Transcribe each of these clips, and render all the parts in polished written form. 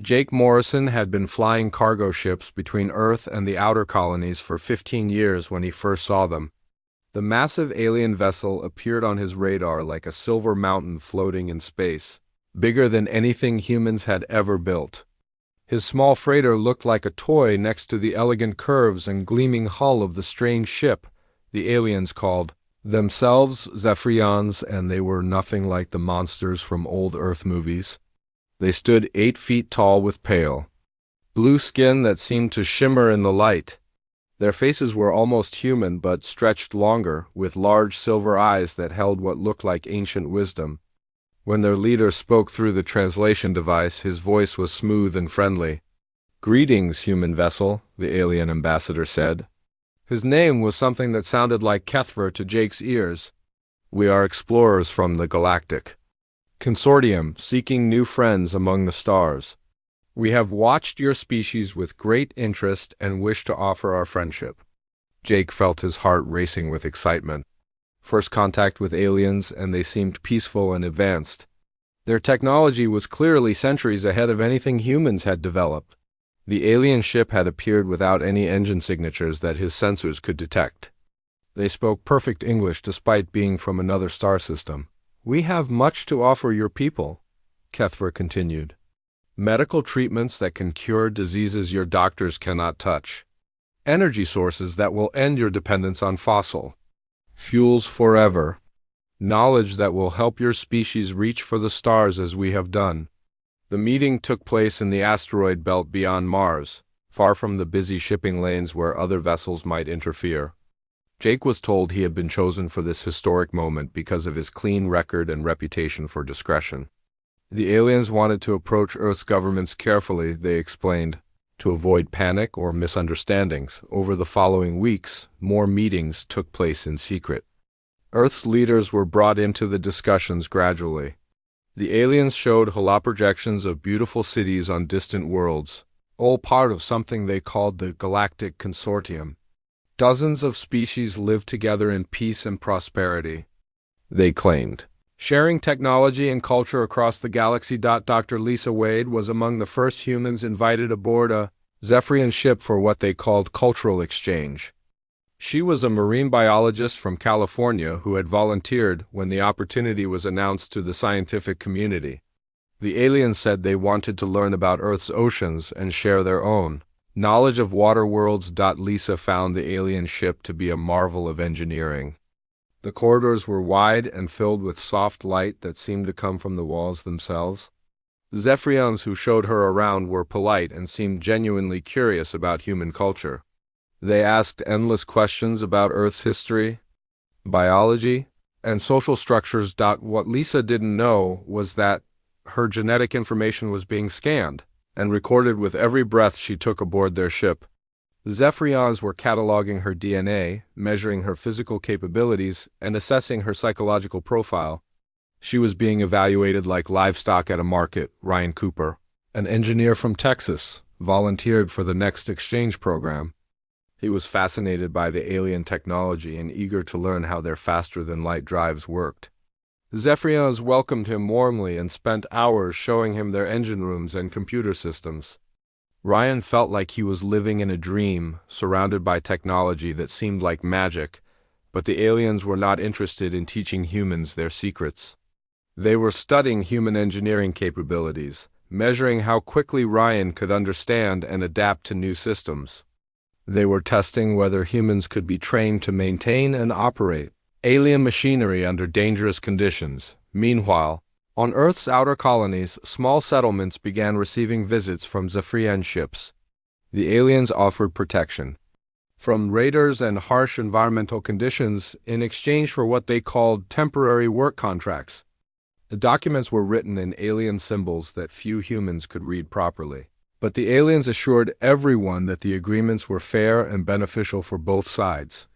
Jake Morrison had been flying cargo ships between Earth and the outer colonies for 15 years when he first saw them. The massive alien vessel appeared on his radar like a silver mountain floating in space, bigger than anything humans had ever built. His small freighter looked like a toy next to the elegant curves and gleaming hull of the strange ship the aliens called themselves Zephyrians, and they were nothing like the monsters from old Earth movies. They stood 8 feet tall with pale blue skin that seemed to shimmer in the light. Their faces were almost human but stretched longer, with large silver eyes that held what looked like ancient wisdom. When their leader spoke through the translation device, his voice was smooth and friendly. "Greetings, human vessel," the alien ambassador said. His name was something that sounded like Kethver to Jake's ears. "We are explorers from the Galactic Consortium, seeking new friends among the stars. We have watched your species with great interest and wish to offer our friendship." Jake felt his heart racing with excitement. First contact with aliens, and they seemed peaceful and advanced. Their technology was clearly centuries ahead of anything humans had developed. The alien ship had appeared without any engine signatures that his sensors could detect. They spoke perfect English despite being from another star system. "We have much to offer your people," Kethver continued. "Medical treatments that can cure diseases your doctors cannot touch. Energy sources that will end your dependence on fossil fuels forever. Knowledge that will help your species reach for the stars as we have done." The meeting took place in the asteroid belt beyond Mars, far from the busy shipping lanes where other vessels might interfere. Jake was told he had been chosen for this historic moment because of his clean record and reputation for discretion. The aliens wanted to approach Earth's governments carefully, they explained, to avoid panic or misunderstandings. Over the following weeks, more meetings took place in secret. Earth's leaders were brought into the discussions gradually. The aliens showed holographic of beautiful cities on distant worlds, all part of something they called the Galactic Consortium. Dozens of species lived together in peace and prosperity, they claimed, sharing technology and culture across the galaxy. Dr. Lisa Wade was among the first humans invited aboard a Zephyrian ship for what they called cultural exchange. She was a marine biologist from California who had volunteered when the opportunity was announced to the scientific community. The aliens said they wanted to learn about Earth's oceans and share their own knowledge of water worlds. Lisa found the alien ship to be a marvel of engineering. The corridors were wide and filled with soft light that seemed to come from the walls themselves. The Zephyrians who showed her around were polite and seemed genuinely curious about human culture. They asked endless questions about Earth's history, biology, and social structures. What Lisa didn't know was that her genetic information was being scanned and recorded with every breath she took aboard their ship. The Zephyrians were cataloging her DNA, measuring her physical capabilities, and assessing her psychological profile. She was being evaluated like livestock at a market. Ryan Cooper, an engineer from Texas, volunteered for the next exchange program. He was fascinated by the alien technology and eager to learn how their faster-than-light drives worked. The Zephyrians welcomed him warmly and spent hours showing him their engine rooms and computer systems. Ryan felt like he was living in a dream, surrounded by technology that seemed like magic, but the aliens were not interested in teaching humans their secrets. They were studying human engineering capabilities, measuring how quickly Ryan could understand and adapt to new systems. They were testing whether humans could be trained to maintain and operate alien machinery under dangerous conditions. Meanwhile, on Earth's outer colonies, small settlements began receiving visits from Zephyrian ships. The aliens offered protection from raiders and harsh environmental conditions in exchange for what they called temporary work contracts. The documents were written in alien symbols that few humans could read properly. But the aliens assured everyone that the agreements were fair and beneficial for both sides.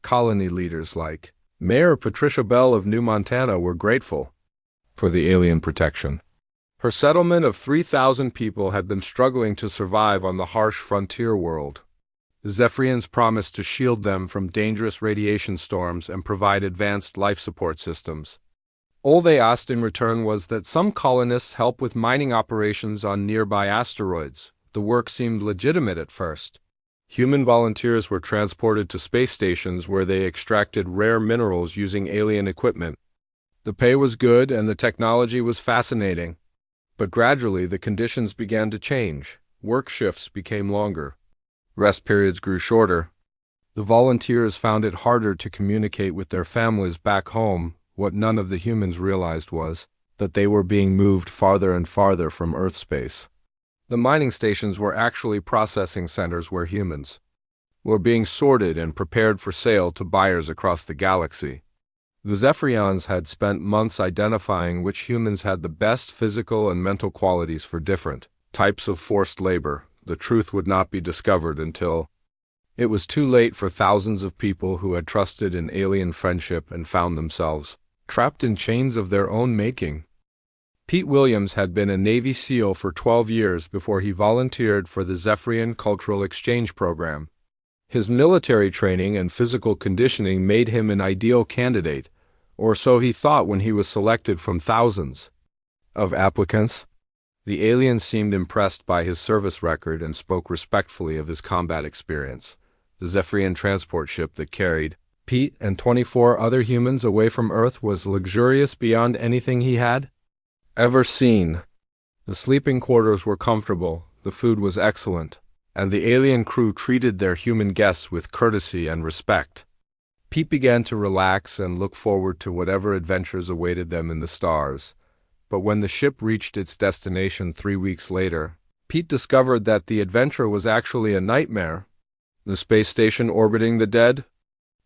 Colony leaders like Mayor Patricia Bell of New Montana were grateful for the alien protection. Her settlement of 3,000 people had been struggling to survive on the harsh frontier world. The Zephyrians promised to shield them from dangerous radiation storms and provide advanced life support systems. All they asked in return was that some colonists help with mining operations on nearby asteroids. The work seemed legitimate at first. Human volunteers were transported to space stations where they extracted rare minerals using alien equipment. The pay was good and the technology was fascinating. But gradually the conditions began to change. Work shifts became longer. Rest periods grew shorter. The volunteers found it harder to communicate with their families back home. What none of the humans realized was that they were being moved farther and farther from Earth space. The mining stations were actually processing centers where humans were being sorted and prepared for sale to buyers across the galaxy. The Zephyrians had spent months identifying which humans had the best physical and mental qualities for different types of forced labor. The truth would not be discovered until it was too late for thousands of people who had trusted in alien friendship and found themselves trapped in chains of their own making. Pete Williams had been a Navy SEAL for 12 years before he volunteered for the Zephyrian Cultural Exchange Program. His military training and physical conditioning made him an ideal candidate, or so he thought when he was selected from thousands of applicants. The aliens seemed impressed by his service record and spoke respectfully of his combat experience. The Zephyrian transport ship that carried Pete and 24 other humans away from Earth was luxurious beyond anything he had ever seen. The sleeping quarters were comfortable, the food was excellent, and the alien crew treated their human guests with courtesy and respect. Pete began to relax and look forward to whatever adventures awaited them in the stars. But when the ship reached its destination 3 weeks later, Pete discovered that the adventure was actually a nightmare. The space station orbiting the dead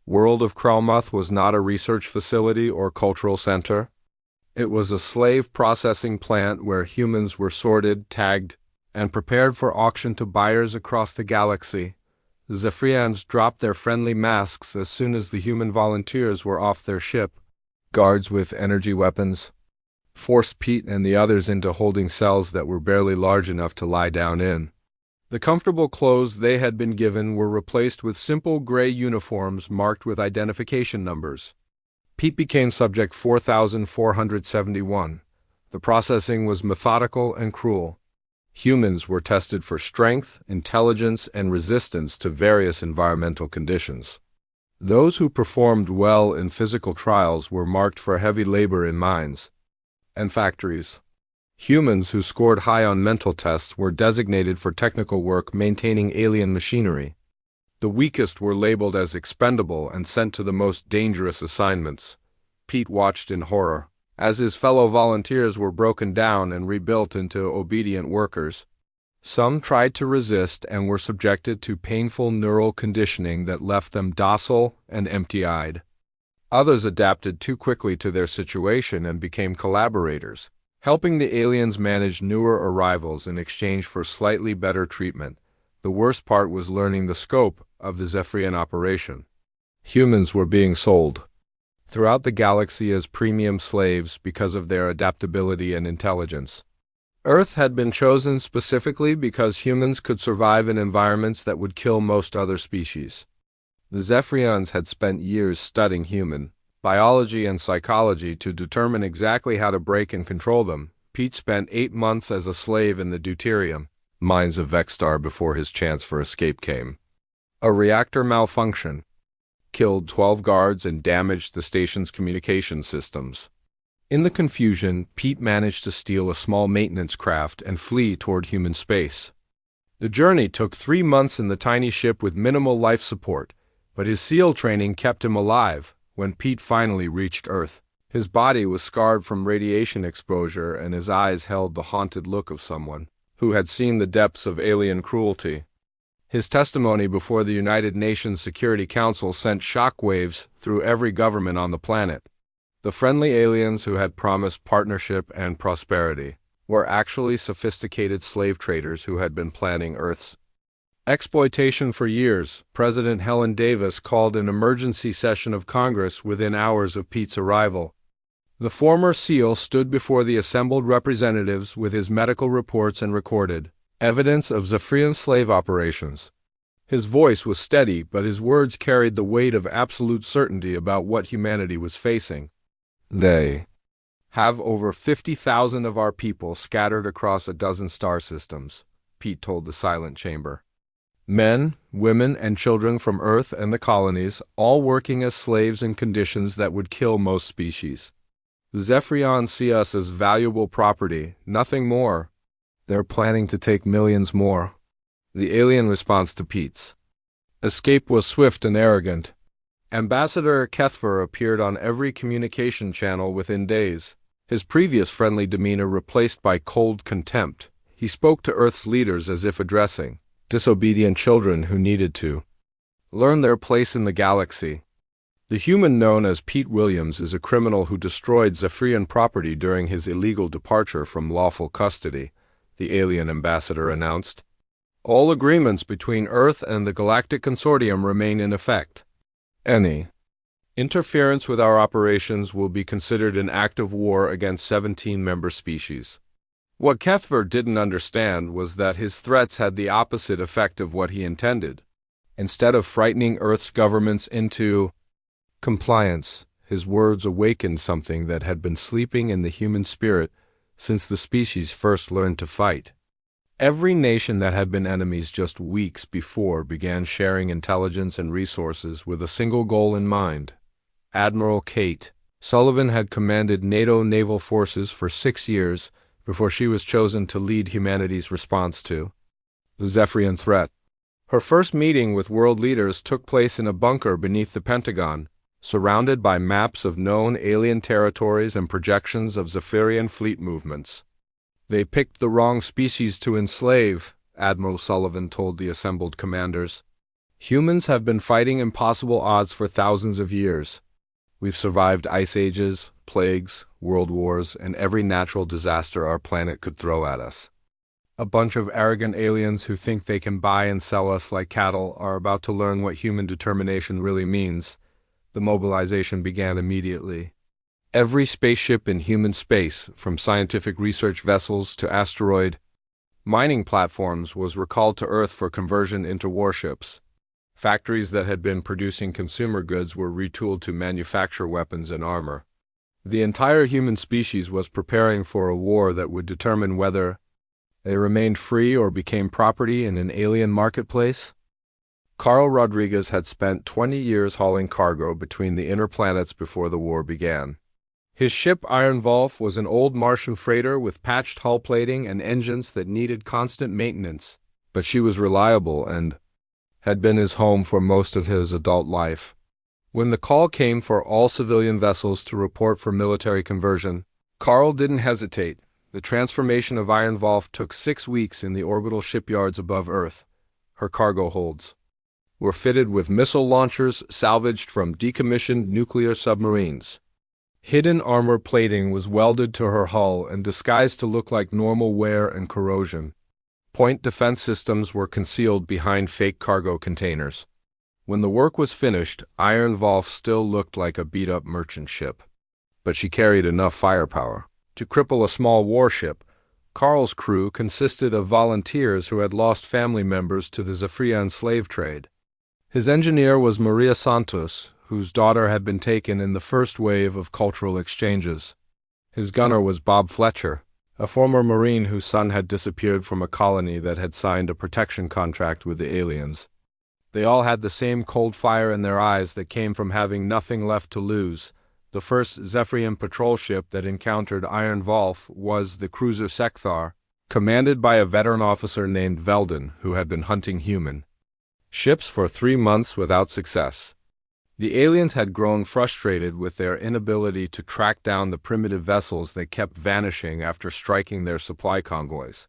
world of Kralmuth was not a research facility or cultural center. It was a slave processing plant where humans were sorted, tagged, and prepared for auction to buyers across the galaxy. The Zephyrians dropped their friendly masks as soon as the human volunteers were off their ship. Guards with energy weapons forced Pete and the others into holding cells that were barely large enough to lie down in. The comfortable clothes they had been given were replaced with simple gray uniforms marked with identification numbers. Pete became Subject 4471. The processing was methodical and cruel. Humans were tested for strength, intelligence, and resistance to various environmental conditions. Those who performed well in physical trials were marked for heavy labor in mines and factories. Humans who scored high on mental tests were designated for technical work maintaining alien machinery. The weakest were labeled as expendable and sent to the most dangerous assignments. Pete watched in horror as his fellow volunteers were broken down and rebuilt into obedient workers. Some tried to resist and were subjected to painful neural conditioning that left them docile and empty-eyed. Others adapted too quickly to their situation and became collaborators, helping the aliens manage newer arrivals in exchange for slightly better treatment. The worst part was learning the scope of the Zephyrian operation. Humans were being sold throughout the galaxy as premium slaves because of their adaptability and intelligence. Earth had been chosen specifically because humans could survive in environments that would kill most other species. The Zephyrians had spent years studying human biology and psychology to determine exactly how to break and control them. Pete spent 8 months as a slave in the deuterium mines of Vexstar before his chance for escape came. A reactor malfunction killed 12 guards and damaged the station's communication systems. In the confusion, Pete managed to steal a small maintenance craft and flee toward human space. The journey took 3 months in the tiny ship with minimal life support, but his SEAL training kept him alive. When Pete finally reached Earth, his body was scarred from radiation exposure and his eyes held the haunted look of someone who had seen the depths of alien cruelty. His testimony before the United Nations Security Council sent shockwaves through every government on the planet. The friendly aliens who had promised partnership and prosperity were actually sophisticated slave traders who had been planning Earth's exploitation for years. President Helen Davis called an emergency session of Congress within hours of Pete's arrival. The former SEAL stood before the assembled representatives with his medical reports and recorded evidence of Zephyrian slave operations. His voice was steady, but his words carried the weight of absolute certainty about what humanity was facing. They Have over 50,000 of our people scattered across a dozen star systems, Pete told the silent chamber. Men, women, and children from Earth and the colonies, all working as slaves in conditions that would kill most species. The Zephyrians see us as valuable property, nothing more. They're planning to take millions more. The alien response to Pete's escape was swift and arrogant. Ambassador Kethver appeared on every communication channel within days, his previous friendly demeanor replaced by cold contempt. He spoke to Earth's leaders as if addressing disobedient children who needed to learn their place in the galaxy. The human known as Pete Williams is a criminal who destroyed Zephyrian property during his illegal departure from lawful custody, the alien ambassador announced. All agreements between Earth and the Galactic Consortium remain in effect. Any interference with our operations will be considered an act of war against 17 member species. What Kethver didn't understand was that his threats had the opposite effect of what he intended. Instead of frightening Earth's governments into compliance, his words awakened something that had been sleeping in the human spirit since the species first learned to fight. Every nation that had been enemies just weeks before began sharing intelligence and resources with a single goal in mind. Admiral Kate Sullivan had commanded NATO naval forces for 6 years before she was chosen to lead humanity's response to the Zephyrian threat. Her first meeting with world leaders took place in a bunker beneath the Pentagon, surrounded by maps of known alien territories and projections of Zephyrian fleet movements. They picked the wrong species to enslave, Admiral Sullivan told the assembled commanders. Humans have been fighting impossible odds for thousands of years. We've survived ice ages, plagues, world wars, and every natural disaster our planet could throw at us. A bunch of arrogant aliens who think they can buy and sell us like cattle are about to learn what human determination really means. The mobilization began immediately. Every spaceship in human space, from scientific research vessels to asteroid mining platforms, was recalled to Earth for conversion into warships. Factories that had been producing consumer goods were retooled to manufacture weapons and armor. The entire human species was preparing for a war that would determine whether they remained free or became property in an alien marketplace. Carl Rodriguez had spent 20 years hauling cargo between the inner planets before the war began. His ship Iron Wolf was an old Martian freighter with patched hull plating and engines that needed constant maintenance, but she was reliable and had been his home for most of his adult life. When the call came for all civilian vessels to report for military conversion, Carl didn't hesitate. The transformation of Iron Wolf took 6 weeks in the orbital shipyards above Earth. Her cargo holds were fitted with missile launchers salvaged from decommissioned nuclear submarines. Hidden armor plating was welded to her hull and disguised to look like normal wear and corrosion. Point defense systems were concealed behind fake cargo containers. When the work was finished, Iron Wolf still looked like a beat-up merchant ship. But she carried enough firepower to cripple a small warship. Carl's crew consisted of volunteers who had lost family members to the Zephyrian slave trade. His engineer was Maria Santos, whose daughter had been taken in the first wave of cultural exchanges. His gunner was Bob Fletcher, a former Marine whose son had disappeared from a colony that had signed a protection contract with the aliens. They all had the same cold fire in their eyes that came from having nothing left to lose. The first Zephyrian patrol ship that encountered Iron Wolf was the cruiser Sekthar, commanded by a veteran officer named Veldon, who had been hunting human ships for 3 months without success. The aliens had grown frustrated with their inability to track down the primitive vessels that kept vanishing after striking their supply convoys.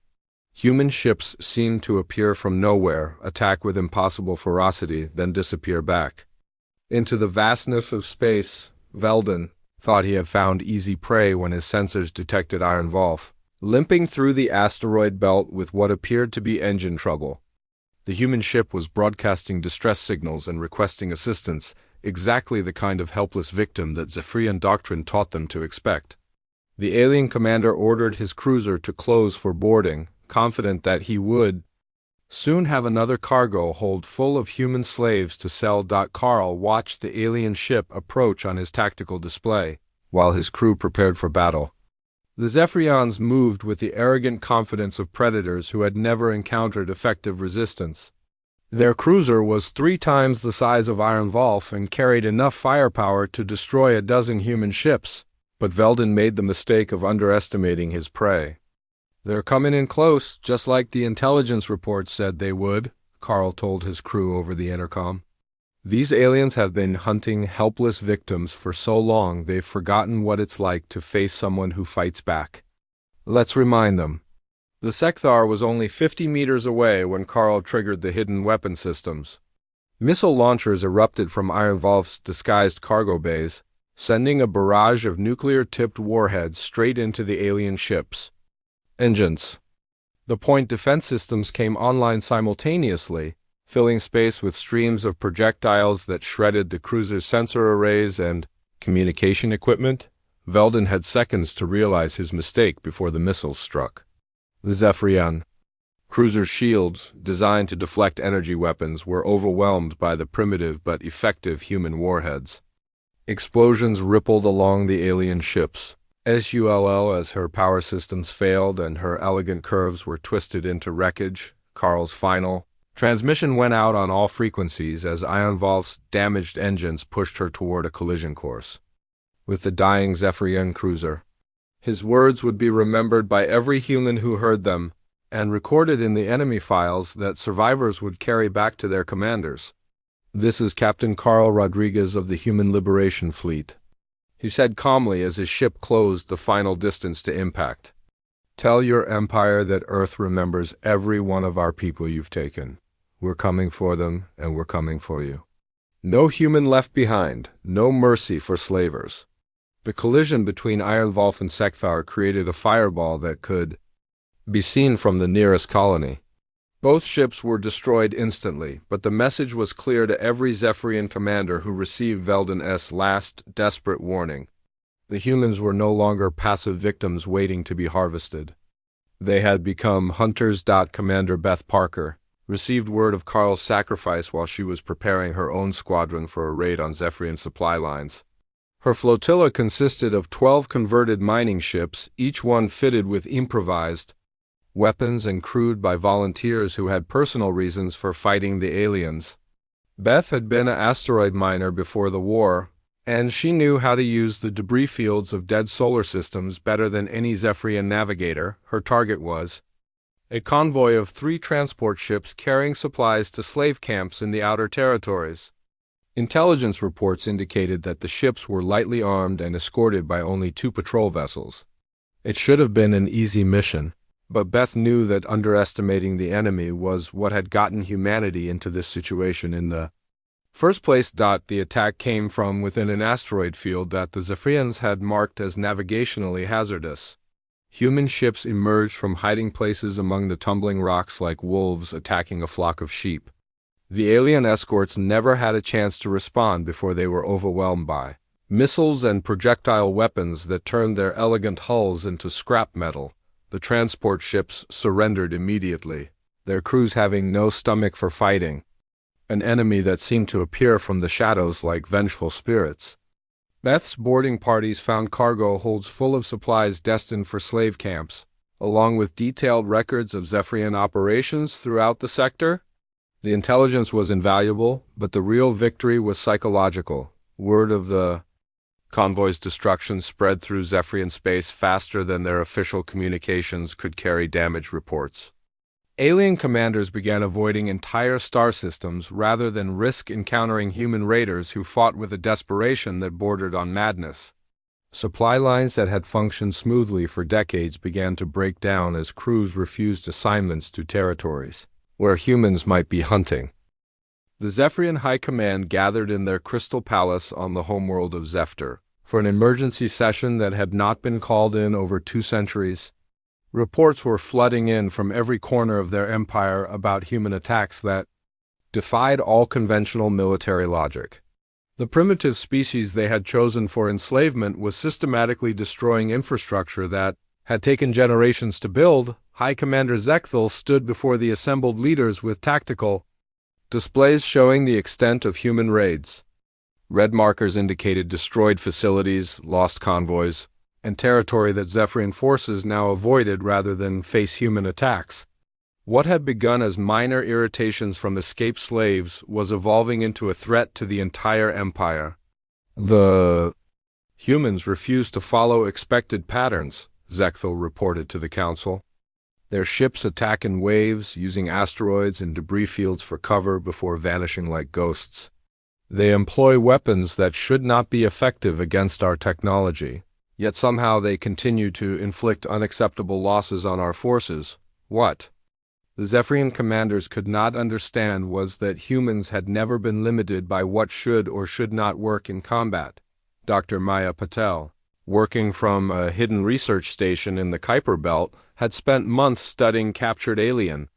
Human ships seemed to appear from nowhere, attack with impossible ferocity, then disappear back into the vastness of space. Veldon thought he had found easy prey when his sensors detected Iron Wolf limping through the asteroid belt with what appeared to be engine trouble. The human ship was broadcasting distress signals and requesting assistance, exactly the kind of helpless victim that Zephyrian doctrine taught them to expect. The alien commander ordered his cruiser to close for boarding, confident that he would soon have another cargo hold full of human slaves to sell. Carl watched the alien ship approach on his tactical display, while his crew prepared for battle. The Zephyrians moved with the arrogant confidence of predators who had never encountered effective resistance. Their cruiser was 3 times the size of Iron Wolf and carried enough firepower to destroy a dozen human ships, but Veldon made the mistake of underestimating his prey. "They're coming in close, just like the intelligence reports said they would," Carl told his crew over the intercom. "These aliens have been hunting helpless victims for so long they've forgotten what it's like to face someone who fights back. Let's remind them." The Sekthar was only 50 meters away when Carl triggered the hidden weapon systems. Missile launchers erupted from Iron Wolf's disguised cargo bays, sending a barrage of nuclear-tipped warheads straight into the alien ships. Engines. The point defense systems came online simultaneously, filling space with streams of projectiles that shredded the cruiser's sensor arrays and communication equipment. Veldon had seconds to realize his mistake before the missiles struck. The Zephyrian cruiser's shields, designed to deflect energy weapons, were overwhelmed by the primitive but effective human warheads. Explosions rippled along the alien ships. SULL as her power systems failed and her elegant curves were twisted into wreckage. Carl's final transmission went out on all frequencies as Iron Wolf's damaged engines pushed her toward a collision course with the dying Zephyrian cruiser. His words would be remembered by every human who heard them and recorded in the enemy files that survivors would carry back to their commanders. "This is Captain Carl Rodriguez of the Human Liberation Fleet," he said calmly as his ship closed the final distance to impact. "Tell your empire that Earth remembers every one of our people you've taken. We're coming for them, and we're coming for you. No human left behind, no mercy for slavers." The collision between Iron Wolf and Sekthar created a fireball that could be seen from the nearest colony. Both ships were destroyed instantly, but the message was clear to every Zephyrian commander who received Veldon's last, desperate warning. The humans were no longer passive victims waiting to be harvested. They had become hunters. Commander Beth Parker received word of Carl's sacrifice while she was preparing her own squadron for a raid on Zephyrian supply lines. Her flotilla consisted of 12 converted mining ships, each one fitted with improvised weapons and crewed by volunteers who had personal reasons for fighting the aliens. Beth had been an asteroid miner before the war, and she knew how to use the debris fields of dead solar systems better than any Zephyrian navigator. Her target was a convoy of 3 transport ships carrying supplies to slave camps in the outer territories. Intelligence reports indicated that the ships were lightly armed and escorted by only 2 patrol vessels. It should have been an easy mission, but Beth knew that underestimating the enemy was what had gotten humanity into this situation in the first place. The attack came from within an asteroid field that the Zephyrians had marked as navigationally hazardous. Human ships emerged from hiding places among the tumbling rocks like wolves attacking a flock of sheep. The alien escorts never had a chance to respond before they were overwhelmed by missiles and projectile weapons that turned their elegant hulls into scrap metal. The transport ships surrendered immediately, their crews having no stomach for fighting an enemy that seemed to appear from the shadows like vengeful spirits. Beth's boarding parties found cargo holds full of supplies destined for slave camps, along with detailed records of Zephyrian operations throughout the sector. The intelligence was invaluable, but the real victory was psychological. Word of the convoy's destruction spread through Zephyrian space faster than their official communications could carry damage reports. Alien commanders began avoiding entire star systems rather than risk encountering human raiders who fought with a desperation that bordered on madness. Supply lines that had functioned smoothly for decades began to break down as crews refused assignments to territories where humans might be hunting. The Zephyrian High Command gathered in their crystal palace on the homeworld of Zefter for an emergency session that had not been called in over 2 centuries. Reports were flooding in from every corner of their empire about human attacks that defied all conventional military logic. The primitive species they had chosen for enslavement was systematically destroying infrastructure that had taken generations to build. High Commander Zekthal stood before the assembled leaders with tactical displays showing the extent of human raids. Red markers indicated destroyed facilities, lost convoys, and territory that Zephyrian forces now avoided rather than face human attacks. What had begun as minor irritations from escaped slaves was evolving into a threat to the entire empire. The humans refused to follow expected patterns, Zekthil reported to the council. Their ships attack in waves, using asteroids and debris fields for cover before vanishing like ghosts. They employ weapons that should not be effective against our technology, yet somehow they continue to inflict unacceptable losses on our forces. What the Zephyrian commanders could not understand was that humans had never been limited by what should or should not work in combat. Dr. Maya Patel, working from a hidden research station in the Kuiper Belt, had spent months studying captured alien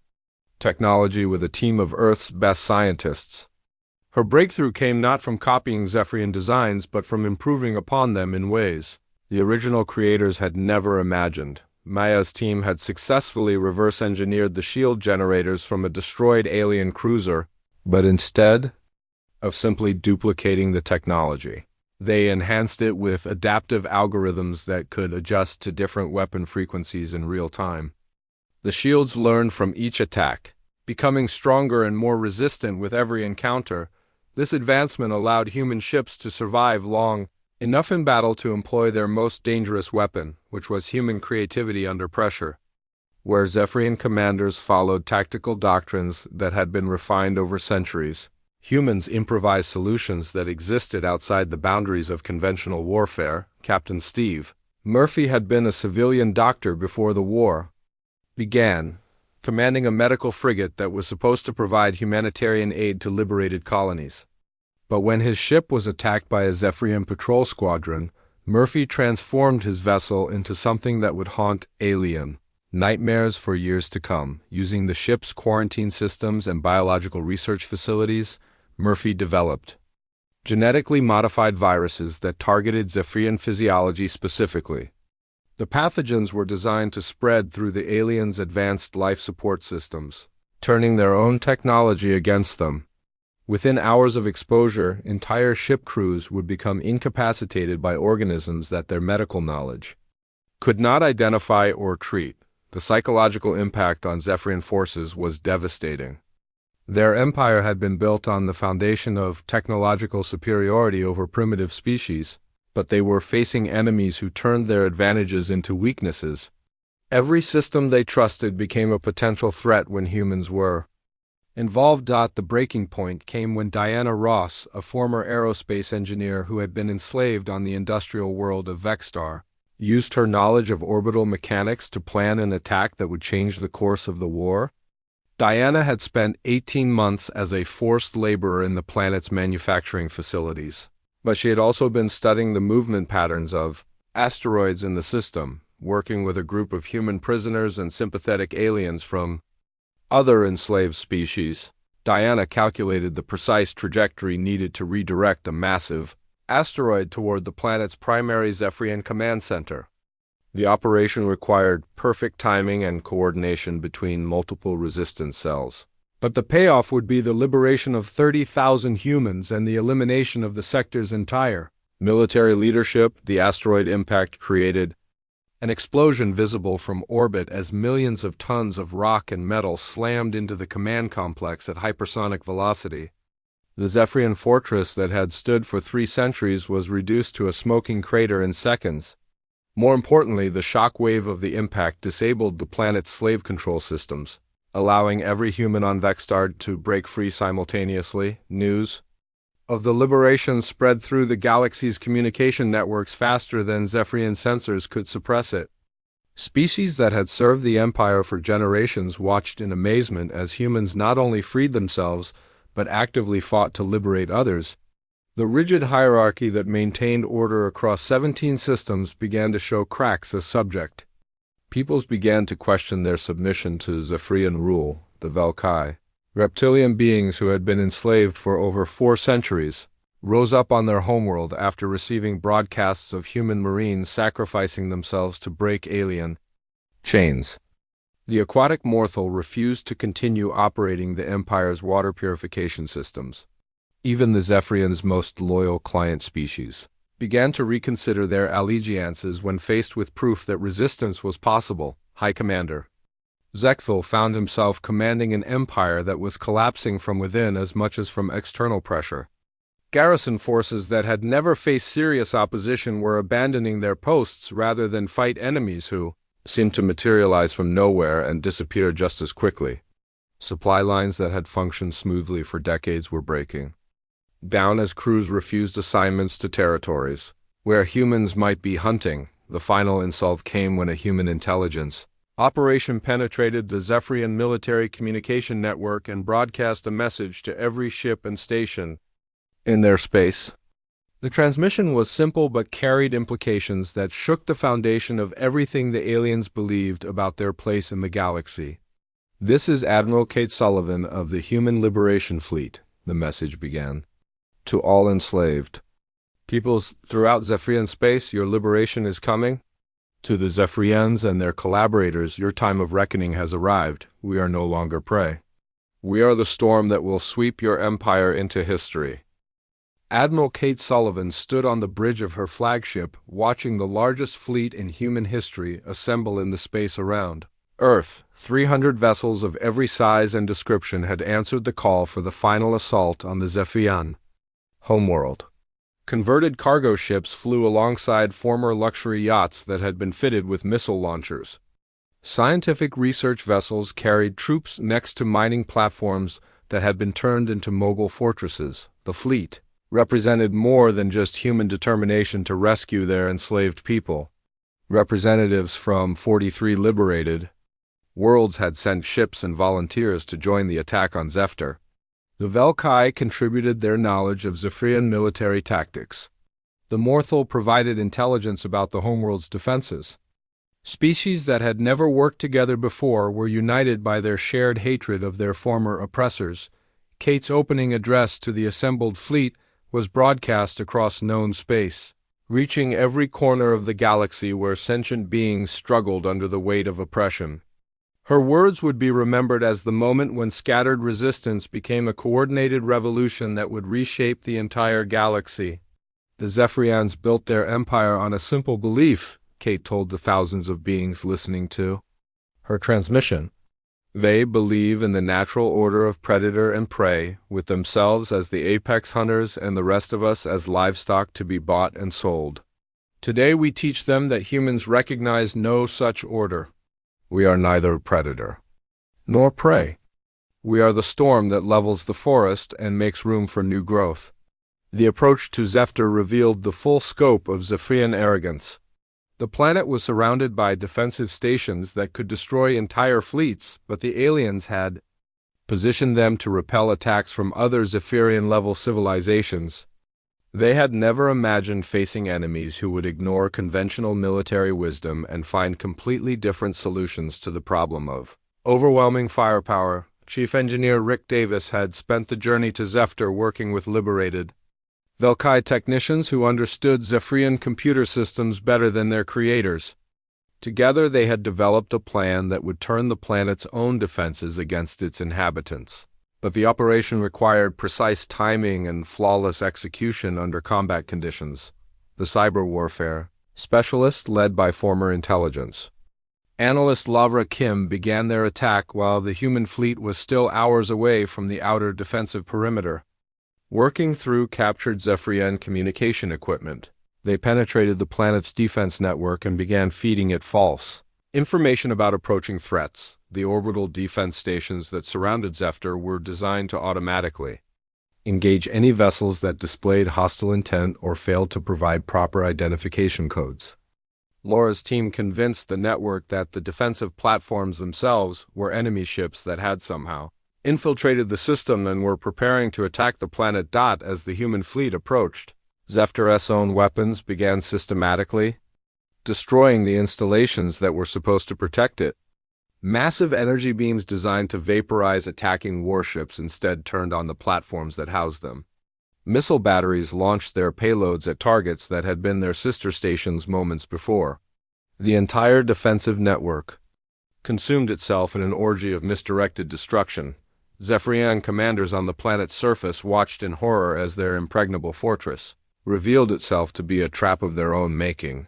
technology with a team of Earth's best scientists. Her breakthrough came not from copying Zephyrian designs, but from improving upon them in ways the original creators had never imagined. Maya's team had successfully reverse-engineered the shield generators from a destroyed alien cruiser, but instead of simply duplicating the technology, they enhanced it with adaptive algorithms that could adjust to different weapon frequencies in real time. The shields learned from each attack, becoming stronger and more resistant with every encounter. This advancement allowed human ships to survive long enough in battle to employ their most dangerous weapon, which was human creativity under pressure. Where Zephyrian commanders followed tactical doctrines that had been refined over centuries, humans improvised solutions that existed outside the boundaries of conventional warfare. Captain Steve Murphy had been a civilian doctor before the war began, commanding a medical frigate that was supposed to provide humanitarian aid to liberated colonies. But when his ship was attacked by a Zephyrian patrol squadron, Murphy transformed his vessel into something that would haunt alien nightmares for years to come. Using the ship's quarantine systems and biological research facilities, Murphy developed genetically modified viruses that targeted Zephyrian physiology specifically. The pathogens were designed to spread through the aliens' advanced life support systems, turning their own technology against them. Within hours of exposure, entire ship crews would become incapacitated by organisms that their medical knowledge could not identify or treat. The psychological impact on Zephyrian forces was devastating. Their empire had been built on the foundation of technological superiority over primitive species, but they were facing enemies who turned their advantages into weaknesses. Every system they trusted became a potential threat when humans were involved. The breaking point came when Diana Ross, a former aerospace engineer who had been enslaved on the industrial world of Vexstar, used her knowledge of orbital mechanics to plan an attack that would change the course of the war. Diana had spent 18 months as a forced laborer in the planet's manufacturing facilities, but she had also been studying the movement patterns of asteroids in the system, working with a group of human prisoners and sympathetic aliens from other enslaved species. Diana calculated the precise trajectory needed to redirect a massive asteroid toward the planet's primary Zephyrian command center. The operation required perfect timing and coordination between multiple resistance cells. But the payoff would be the liberation of 30,000 humans and the elimination of the sector's entire military leadership. The asteroid impact created an explosion visible from orbit as millions of tons of rock and metal slammed into the command complex at hypersonic velocity. The Zephyrian fortress that had stood for 3 centuries was reduced to a smoking crater in seconds. More importantly, the shock wave of the impact disabled the planet's slave control systems, allowing every human on Vexstar to break free simultaneously. News of the liberation spread through the galaxy's communication networks faster than Zephyrian sensors could suppress it. Species that had served the Empire for generations watched in amazement as humans not only freed themselves, but actively fought to liberate others. The rigid hierarchy that maintained order across 17 systems began to show cracks as subject. Peoples began to question their submission to Zephyrian rule. The Velkai, reptilian beings who had been enslaved for over 4 centuries, rose up on their homeworld after receiving broadcasts of human marines sacrificing themselves to break alien chains. The aquatic mortal refused to continue operating the Empire's water purification systems. Even the Zephyrians' most loyal client species, began to reconsider their allegiances when faced with proof that resistance was possible. High Commander Zechthel found himself commanding an empire that was collapsing from within as much as from external pressure. Garrison forces that had never faced serious opposition were abandoning their posts rather than fight enemies who seemed to materialize from nowhere and disappear just as quickly. Supply lines that had functioned smoothly for decades were breaking down as crews refused assignments to territories where humans might be hunting. The final insult came when a human intelligence operation penetrated the Zephyrian military communication network and broadcast a message to every ship and station in their space. The transmission was simple but carried implications that shook the foundation of everything the aliens believed about their place in the galaxy. "This is Admiral Kate Sullivan of the Human Liberation Fleet," the message began. "To all enslaved peoples throughout Zephyrian space, your liberation is coming. To the Zephyrians and their collaborators, your time of reckoning has arrived. We are no longer prey. We are the storm that will sweep your empire into history." Admiral Kate Sullivan stood on the bridge of her flagship, watching the largest fleet in human history assemble in the space around Earth. 300 vessels of every size and description had answered the call for the final assault on the Zephyrian homeworld. Converted cargo ships flew alongside former luxury yachts that had been fitted with missile launchers. Scientific research vessels carried troops next to mining platforms that had been turned into mobile fortresses. The fleet represented more than just human determination to rescue their enslaved people. Representatives from 43 liberated worlds had sent ships and volunteers to join the attack on Zephyr. The Velkai contributed their knowledge of Zephyrian military tactics. The Morthal provided intelligence about the homeworld's defenses. Species that had never worked together before were united by their shared hatred of their former oppressors. Kate's opening address to the assembled fleet was broadcast across known space, reaching every corner of the galaxy where sentient beings struggled under the weight of oppression. Her words would be remembered as the moment when scattered resistance became a coordinated revolution that would reshape the entire galaxy. The Zephyrians built their empire on a simple belief, Kate told the thousands of beings listening to her transmission. They believe in the natural order of predator and prey, with themselves as the apex hunters and the rest of us as livestock to be bought and sold. Today we teach them that humans recognize no such order. We are neither predator nor prey. We are the storm that levels the forest and makes room for new growth. The approach to Zephyr revealed the full scope of Zephyrian arrogance. The planet was surrounded by defensive stations that could destroy entire fleets, but the aliens had positioned them to repel attacks from other Zephyrian-level civilizations. They had never imagined facing enemies who would ignore conventional military wisdom and find completely different solutions to the problem of overwhelming firepower. Chief Engineer Rick Davis had spent the journey to Zephyr working with liberated Velkai technicians who understood Zephyrian computer systems better than their creators. Together they had developed a plan that would turn the planet's own defenses against its inhabitants. But the operation required precise timing and flawless execution under combat conditions. The cyber warfare specialist led by former intelligence analyst Lavra Kim began their attack while the human fleet was still hours away from the outer defensive perimeter. Working through captured Zephyrian communication equipment, they penetrated the planet's defense network and began feeding it false information about approaching threats. The orbital defense stations that surrounded Zephyr were designed to automatically engage any vessels that displayed hostile intent or failed to provide proper identification codes. Laura's team convinced the network that the defensive platforms themselves were enemy ships that had somehow infiltrated the system and were preparing to attack the planet as the human fleet approached. Zephyr's own weapons began systematically destroying the installations that were supposed to protect it. Massive energy beams designed to vaporize attacking warships instead turned on the platforms that housed them. Missile batteries launched their payloads at targets that had been their sister stations moments before. The entire defensive network consumed itself in an orgy of misdirected destruction. Zephyrian commanders on the planet's surface watched in horror as their impregnable fortress revealed itself to be a trap of their own making.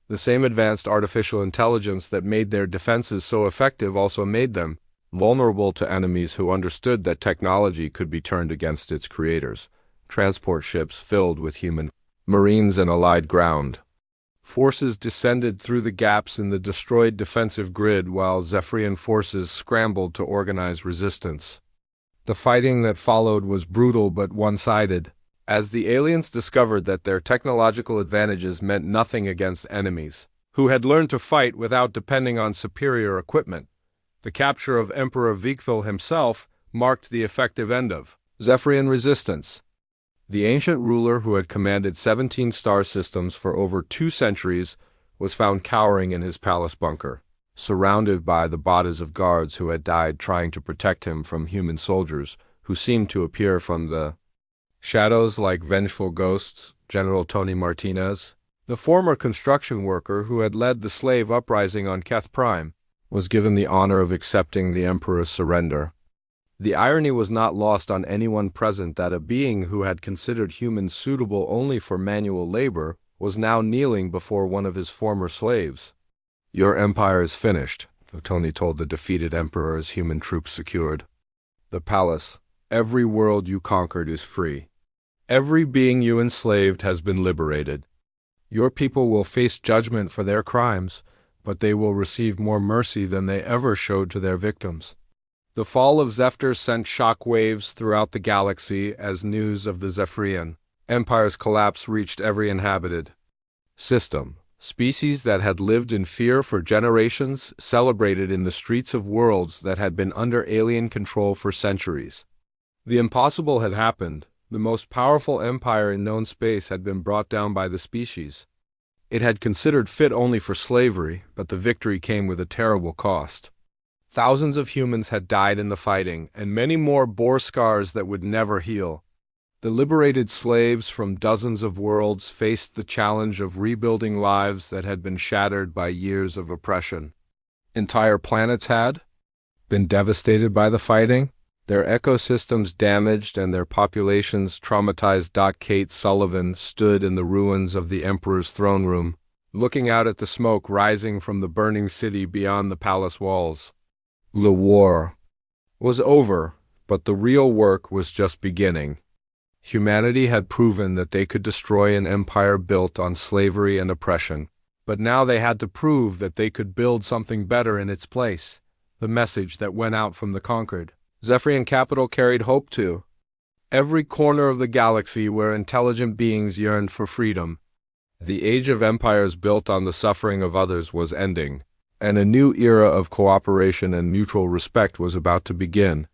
The same advanced artificial intelligence that made their defenses so effective also made them vulnerable to enemies who understood that technology could be turned against its creators. Transport ships filled with human marines and allied ground forces descended through the gaps in the destroyed defensive grid while Zephyrian forces scrambled to organize resistance. The fighting that followed was brutal but one-sided, as the aliens discovered that their technological advantages meant nothing against enemies, who had learned to fight without depending on superior equipment. The capture of Emperor Vigthal himself marked the effective end of Zephyrian resistance. The ancient ruler who had commanded 17 star systems for over 2 centuries was found cowering in his palace bunker, surrounded by the bodies of guards who had died trying to protect him from human soldiers who seemed to appear from the shadows like vengeful ghosts. General Tony Martinez, the former construction worker who had led the slave uprising on Keth Prime, was given the honor of accepting the Emperor's surrender. The irony was not lost on anyone present that a being who had considered humans suitable only for manual labor was now kneeling before one of his former slaves. "Your empire is finished," Tony told the defeated emperor as human troops secured the palace. "Every world you conquered is free. Every being you enslaved has been liberated. Your people will face judgment for their crimes, but they will receive more mercy than they ever showed to their victims." The fall of Zephyr sent shock waves throughout the galaxy as news of the Zephyrian Empire's collapse reached every inhabited system. Species that had lived in fear for generations celebrated in the streets of worlds that had been under alien control for centuries. The impossible had happened. The most powerful empire in known space had been brought down by the species it had considered fit only for slavery, but the victory came with a terrible cost. Thousands of humans had died in the fighting, and many more bore scars that would never heal. The liberated slaves from dozens of worlds faced the challenge of rebuilding lives that had been shattered by years of oppression. Entire planets had been devastated by the fighting, their ecosystems damaged and their populations traumatized. Kate Sullivan stood in the ruins of the Emperor's throne room, looking out at the smoke rising from the burning city beyond the palace walls. The war was over, but the real work was just beginning. Humanity had proven that they could destroy an empire built on slavery and oppression, but now they had to prove that they could build something better in its place. The message that went out from the conquered Zephyrian capital carried hope to every corner of the galaxy where intelligent beings yearned for freedom. The age of empires built on the suffering of others was ending, and a new era of cooperation and mutual respect was about to begin.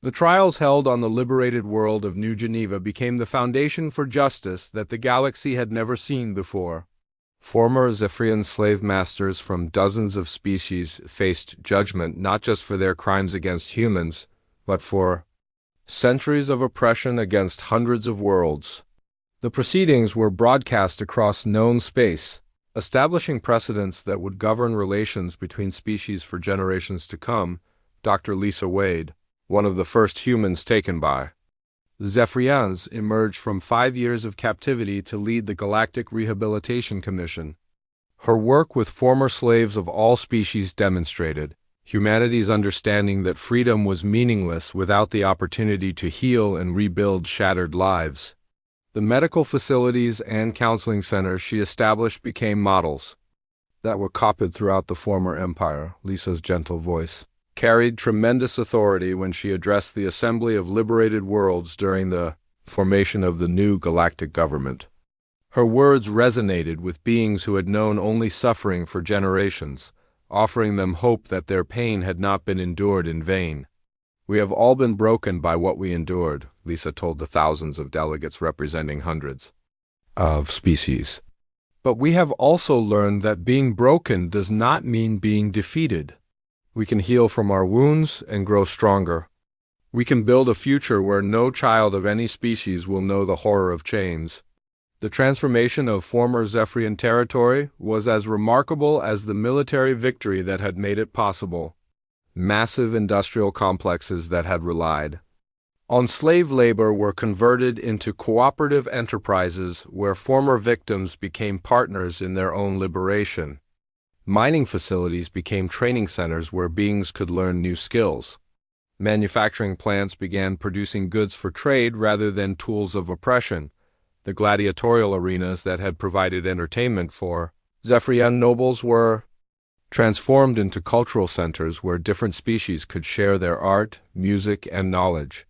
The trials held on the liberated world of New Geneva became the foundation for justice that the galaxy had never seen before. Former Zephyrian slave masters from dozens of species faced judgment not just for their crimes against humans, but for centuries of oppression against hundreds of worlds. The proceedings were broadcast across known space, establishing precedents that would govern relations between species for generations to come. Dr. Lisa Wade, one of the first humans taken by the Zephyrians, emerged from 5 years of captivity to lead the Galactic Rehabilitation Commission. Her work with former slaves of all species demonstrated humanity's understanding that freedom was meaningless without the opportunity to heal and rebuild shattered lives. The medical facilities and counseling centers she established became models that were copied throughout the former empire. Lisa's gentle voice carried tremendous authority when she addressed the Assembly of Liberated Worlds during the formation of the new galactic government. Her words resonated with beings who had known only suffering for generations, offering them hope that their pain had not been endured in vain. "We have all been broken by what we endured," Lisa told the thousands of delegates representing hundreds of species. "But we have also learned that being broken does not mean being defeated. We can heal from our wounds and grow stronger. We can build a future where no child of any species will know the horror of chains." The transformation of former Zephyrian territory was as remarkable as the military victory that had made it possible. Massive industrial complexes that had relied on slave labor were converted into cooperative enterprises where former victims became partners in their own liberation. Mining facilities became training centers where beings could learn new skills. Manufacturing plants began producing goods for trade rather than tools of oppression. The gladiatorial arenas that had provided entertainment for Zephyrian nobles were transformed into cultural centers where different species could share their art, music, and knowledge.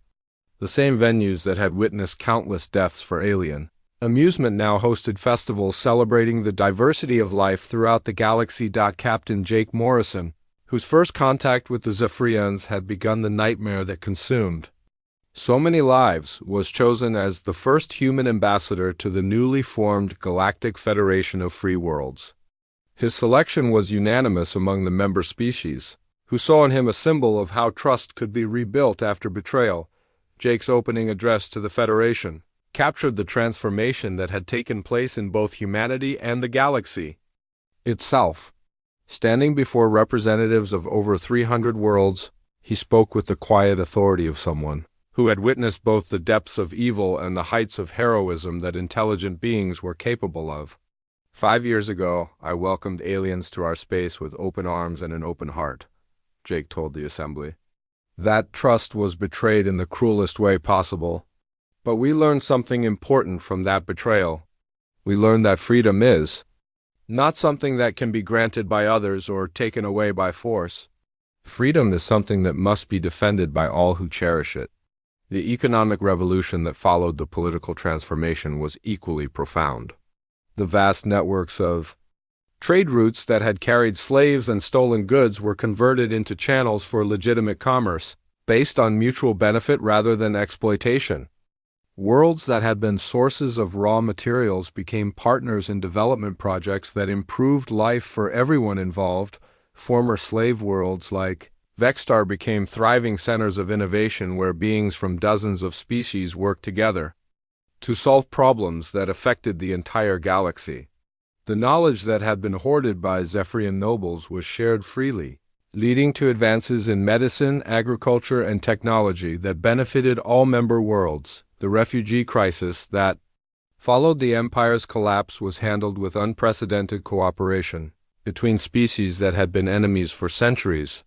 The same venues that had witnessed countless deaths for alien amusement now hosted festivals celebrating the diversity of life throughout the galaxy. Captain Jake Morrison, whose first contact with the Zephyrians had begun the nightmare that consumed so many lives, was chosen as the first human ambassador to the newly formed Galactic Federation of Free Worlds. His selection was unanimous among the member species, who saw in him a symbol of how trust could be rebuilt after betrayal. Jake's opening address to the Federation captured the transformation that had taken place in both humanity and the galaxy itself. Standing before representatives of over 300 worlds, he spoke with the quiet authority of someone who had witnessed both the depths of evil and the heights of heroism that intelligent beings were capable of. 5 years ago, I welcomed aliens to our space with open arms and an open heart, Jake told the assembly. That trust was betrayed in the cruelest way possible. But we learned something important from that betrayal. We learned that freedom is not something that can be granted by others or taken away by force. Freedom is something that must be defended by all who cherish it. The economic revolution that followed the political transformation was equally profound. The vast networks of trade routes that had carried slaves and stolen goods were converted into channels for legitimate commerce, based on mutual benefit rather than exploitation. Worlds that had been sources of raw materials became partners in development projects that improved life for everyone involved. Former slave worlds like Vexstar became thriving centers of innovation where beings from dozens of species worked together to solve problems that affected the entire galaxy. The knowledge that had been hoarded by Zephyrian nobles was shared freely, leading to advances in medicine, agriculture, and technology that benefited all member worlds. The refugee crisis that followed the Empire's collapse was handled with unprecedented cooperation between species that had been enemies for centuries.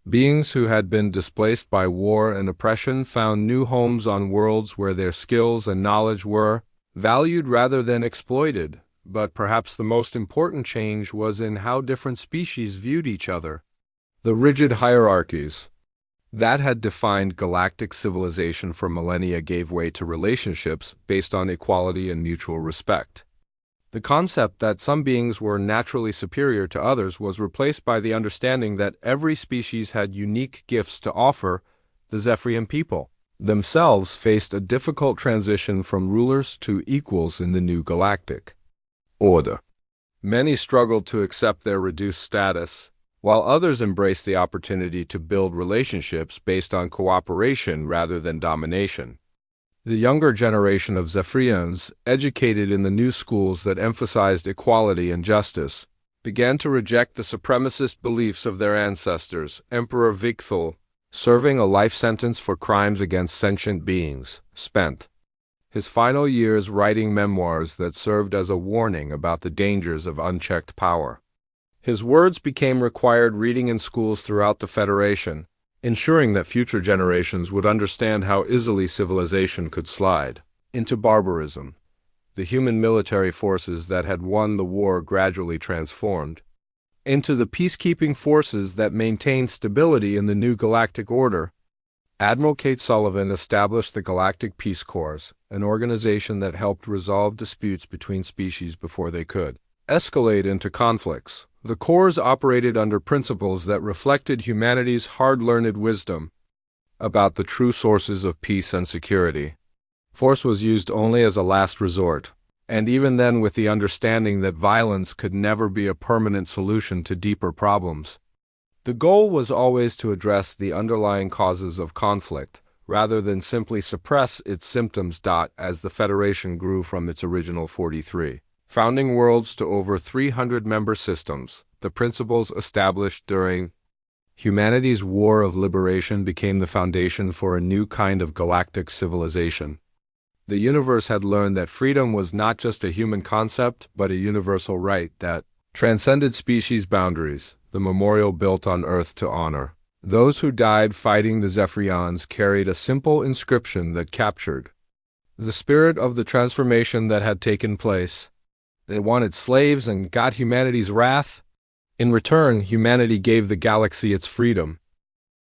Beings who had been displaced by war and oppression found new homes on worlds where their skills and knowledge were valued rather than exploited. But perhaps the most important change was in how different species viewed each other. The rigid hierarchies that had defined galactic civilization for millennia gave way to relationships based on equality and mutual respect. The concept that some beings were naturally superior to others was replaced by the understanding that every species had unique gifts to offer. The Zephyrian people themselves faced a difficult transition from rulers to equals in the new galactic order. Many struggled to accept their reduced status, while others embraced the opportunity to build relationships based on cooperation rather than domination. The younger generation of Zephyrians, educated in the new schools that emphasized equality and justice, began to reject the supremacist beliefs of their ancestors. Emperor Vigthal, serving a life sentence for crimes against sentient beings, spent his final years writing memoirs that served as a warning about the dangers of unchecked power. His words became required reading in schools throughout the Federation, ensuring that future generations would understand how easily civilization could slide into barbarism. The human military forces that had won the war gradually transformed into the peacekeeping forces that maintained stability in the new galactic order. Admiral Kate Sullivan established the Galactic Peace Corps, an organization that helped resolve disputes between species before they could escalate into conflicts. The Corps operated under principles that reflected humanity's hard-learned wisdom about the true sources of peace and security. Force was used only as a last resort, and even then with the understanding that violence could never be a permanent solution to deeper problems. The goal was always to address the underlying causes of conflict, rather than simply suppress its symptoms. As the Federation grew from its original 43 founding worlds to over 300 member systems, the principles established during Humanity's war of liberation became the foundation for a new kind of galactic civilization. The universe had learned that freedom was not just a human concept, but a universal right that transcended species boundaries, the memorial built on Earth to honor. Those who died fighting the Zephyrians carried a simple inscription that captured the spirit of the transformation that had taken place. They wanted slaves and got humanity's wrath. In return, humanity gave the galaxy its freedom.